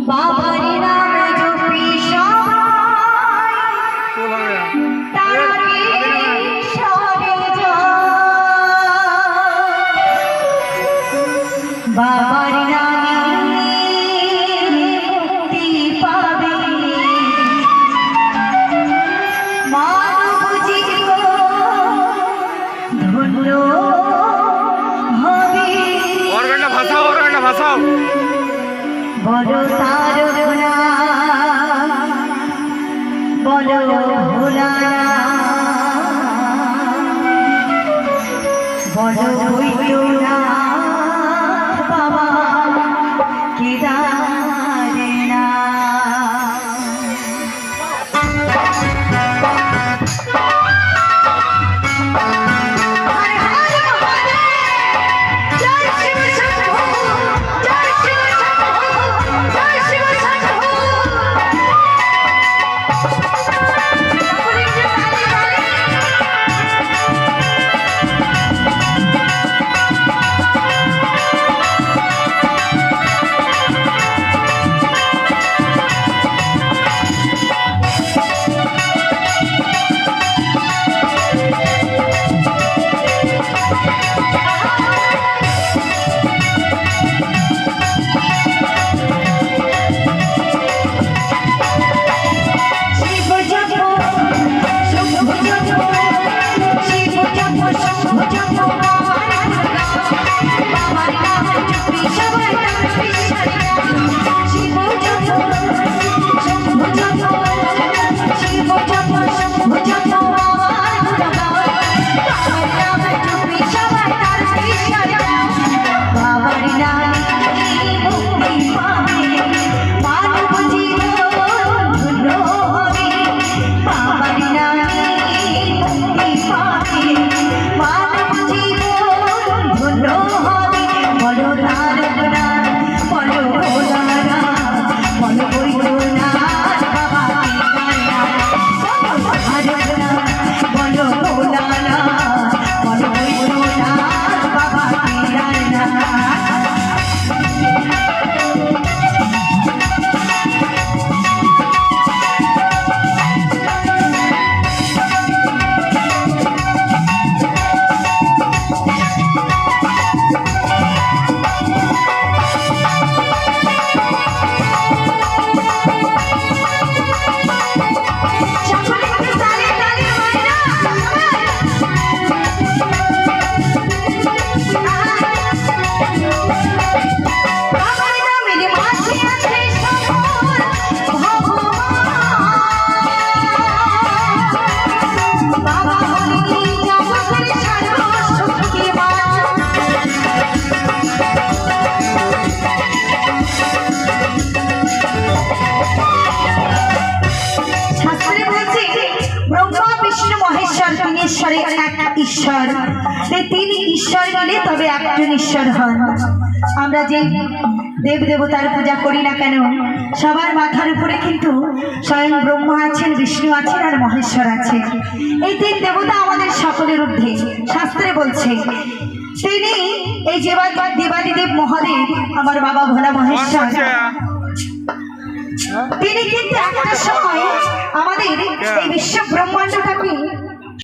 বাবার নাম জপি বাবার নামে মুক্তি পাবে মানব জীবন ধন্য হবে। অর্গানটা ভাষাও বলো তারনা বলো ভোলা বলো বৈদ্যনা বাবা কেদারনা। ঈশ্বর তিনি ঈশ্বর মিলে তবে একজন ঈশ্বর হন। আমরা যে দেব দেবতার পূজা করি না কেন সবার মাথার উপরে কিন্তু স্বয়ং ব্রহ্মা আছেন, বিষ্ণু আছেন আর মহেশ্বর আছে। এই তিন দেবতা আমাদের সকলের ঊর্ধ্বে। শাস্ত্রে বলছে তিনি এই দেবাদিদেব মহাদেব আমার বাবা ভোলা মহেশ্বর তিনি কিন্তু একটা সময় আমাদের এই বিশ্ব ব্রহ্মাণ্ডটাকে